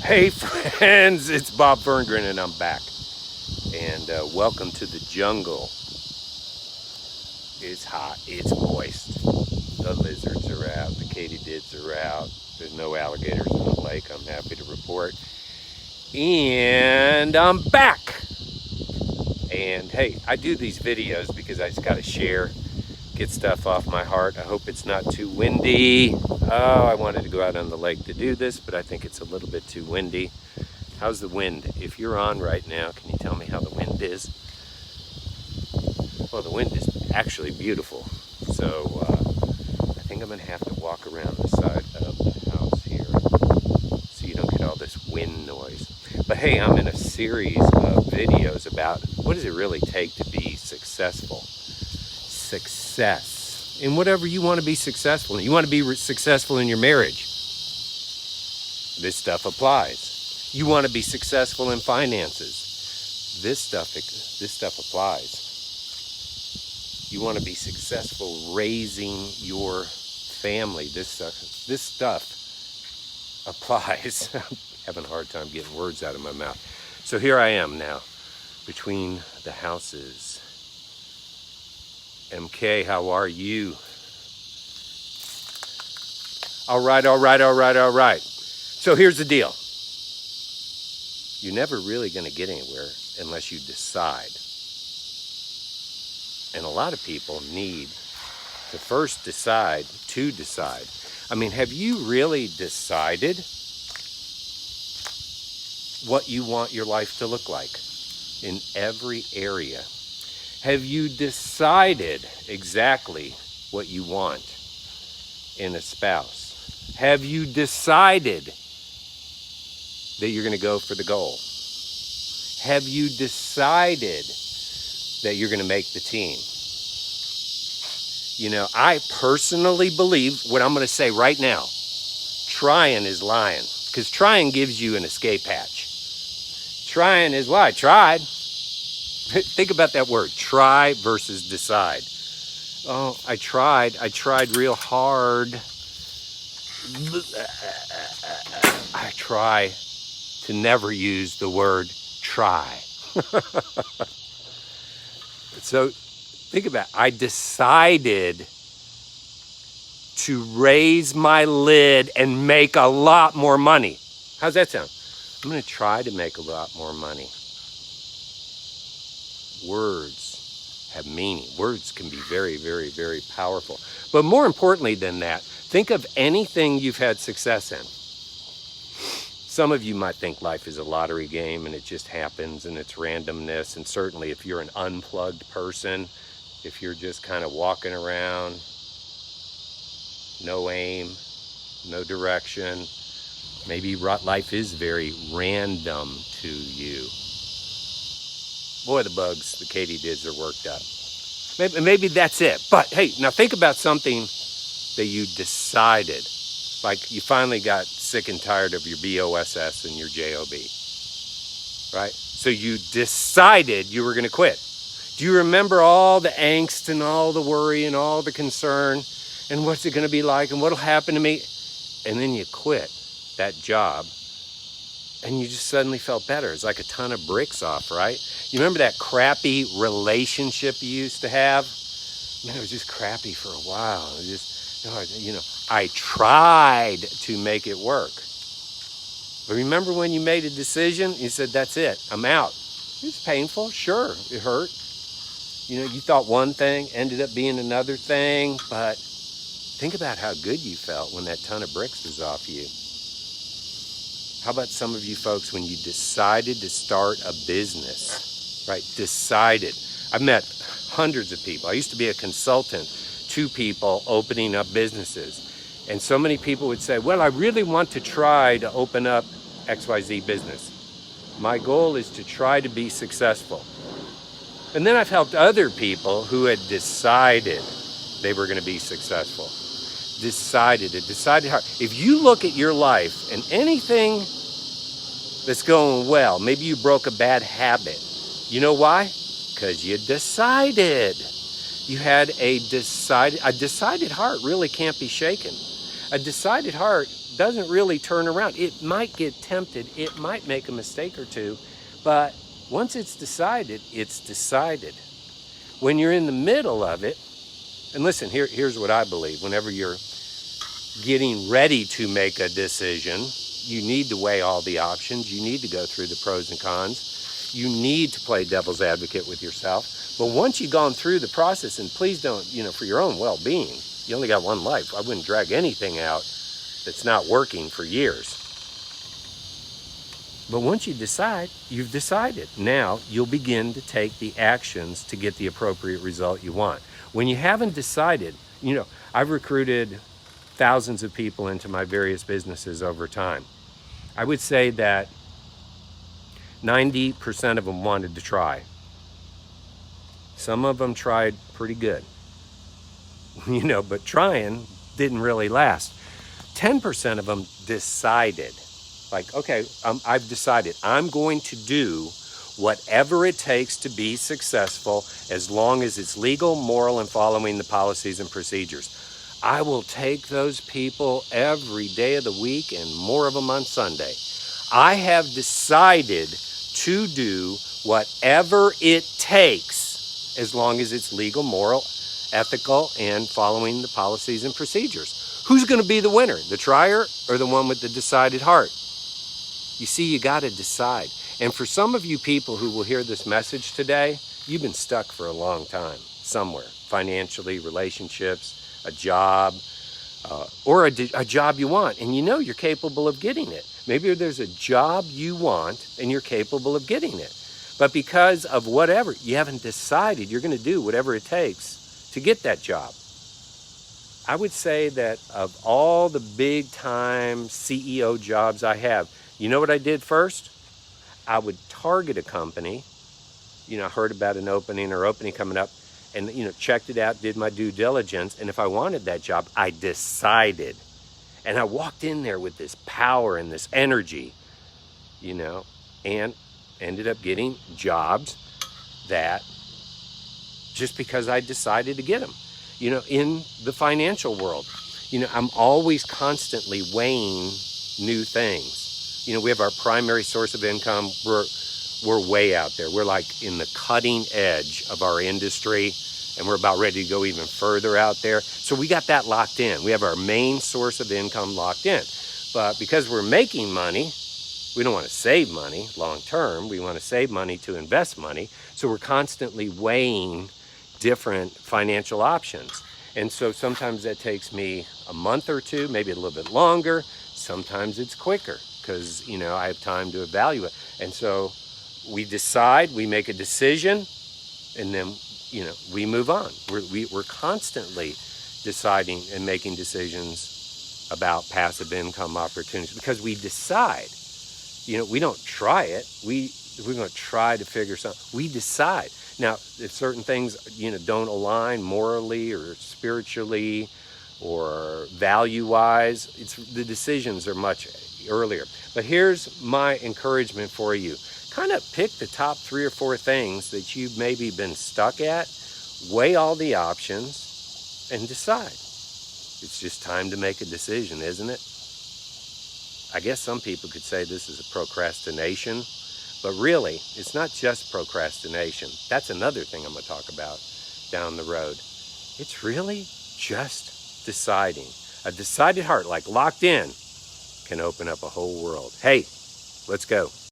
Hey friends, it's Bob Ferngren and I'm back. And welcome to the jungle. It's hot, it's moist. The lizards are out, the katydids are out. There's no alligators in the lake, I'm happy to report. And I'm back. And hey, I do these videos because I just gotta share, get stuff off my heart. I hope it's not too windy. Oh, I wanted to go out on the lake to do this, but I think it's a little bit too windy. How's the wind? If you're on right now, can you tell me how the wind is? Well, the wind is actually beautiful. So I think I'm gonna have to walk around the side of the house here so you don't get all this wind noise. But hey, I'm in a series of videos about what does it really take to be successful. Success in whatever you want to be successful in. You want to be successful in your marriage. This stuff applies. You want to be successful in finances. This stuff applies. You want to be successful raising your family. This stuff applies. I'm having a hard time getting words out of my mouth. So here I am now between the houses. MK, how are you? All right. So here's the deal. You're never really going to get anywhere unless you decide. And a lot of people need to first decide to decide. I mean, have you really decided what you want your life to look like in every area? Have you decided exactly what you want in a spouse? Have you decided that you're going to go for the goal? Have you decided that you're going to make the team? You know, I personally believe what I'm going to say right now. Trying is lying, because trying gives you an escape hatch. Trying is, well, I tried. Think about that word, try versus decide. Oh, I tried real hard. I try to never use the word try. So think about it. I decided to raise my lid and make a lot more money. How's that sound? I'm going to try to make a lot more money. Words have meaning. Words can be very, very, very powerful. But more importantly than that, think of anything you've had success in. Some of you might think life is a lottery game and it just happens and it's randomness. And certainly if you're an unplugged person, if you're just kind of walking around, no aim, no direction, maybe life is very random to you. Boy, the bugs, the katydids are worked up. Maybe that's it. But hey, now think about something that you decided. Like you finally got sick and tired of your BOSS and your JOB, right? So you decided you were going to quit. Do you remember all the angst and all the worry and all the concern and what's it going to be like and what'll happen to me? And then you quit that job and you just suddenly felt better. It's like a ton of bricks off, right? You remember that crappy relationship you used to have? Man, it was just crappy for a while. It was just, you know, I tried to make it work. But remember when you made a decision? You said, that's it, I'm out. It was painful, sure, it hurt. You know, you thought one thing, ended up being another thing, but think about how good you felt when that ton of bricks was off you. How about some of you folks when you decided to start a business, right? Decided. I've met hundreds of people. I used to be a consultant to people opening up businesses. And so many people would say, well, I really want to try to open up XYZ business. My goal is to try to be successful. And then I've helped other people who had decided they were going to be successful. Decided hard. If you look at your life and anything that's going well, maybe you broke a bad habit. You know why? Because you decided. You had a decided heart really can't be shaken. A decided heart doesn't really turn around. It might get tempted, it might make a mistake or two, but once it's decided, it's decided. When you're in the middle of it, and listen, here's what I believe. Whenever you're getting ready to make a decision, you need to weigh all the options. You need to go through the pros and cons. You need to play devil's advocate with yourself. But once you've gone through the process, and please don't, for your own well-being, you only got one life. I wouldn't drag anything out that's not working for years. But once you decide, you've decided. Now you'll begin to take the actions to get the appropriate result you want. When you haven't decided, I've recruited thousands of people into my various businesses over time. I would say that 90% of them wanted to try. Some of them tried pretty good, but trying didn't really last. 10% of them decided, okay, I've decided I'm going to do whatever it takes to be successful as long as it's legal, moral, and following the policies and procedures. I will take those people every day of the week and more of them on Sunday. I have decided to do whatever it takes as long as it's legal, moral, ethical, and following the policies and procedures. Who's going to be the winner, the trier or the one with the decided heart? You see, you got to decide. And for some of you people who will hear this message today, you've been stuck for a long time somewhere, financially, relationships, a job, or a job you want, and you're capable of getting it. Maybe there's a job you want and you're capable of getting it. But because of whatever, you haven't decided you're going to do whatever it takes to get that job. I would say that of all the big time CEO jobs I have, you know what I did first? I would target a company. I heard about an opening coming up, and checked it out, did my due diligence, and if I wanted that job, I decided. And I walked in there with this power and this energy, and ended up getting jobs that just because I decided to get them. In the financial world, I'm always constantly weighing new things. We have our primary source of income. We're way out there. We're like in the cutting edge of our industry, and we're about ready to go even further out there. So we got that locked in. We have our main source of income locked in. But because we're making money, we don't want to save money long term. We want to save money to invest money. So we're constantly weighing different financial options. And so sometimes that takes me a month or two, maybe a little bit longer. Sometimes it's quicker because, I have time to evaluate. And so we decide, we make a decision, and then, we move on. We're constantly deciding and making decisions about passive income opportunities because we decide. We don't try it. We're going to try to figure something. We decide. Now, if certain things, don't align morally or spiritually or value-wise, the decisions are much earlier. But here's my encouragement for you. Kind of pick the top 3 or 4 things that you've maybe been stuck at, weigh all the options, and decide. It's just time to make a decision, isn't it? I guess some people could say this is a procrastination, but really, it's not just procrastination. That's another thing I'm going to talk about down the road. It's really just deciding. A decided heart, like locked in, can open up a whole world. Hey, let's go.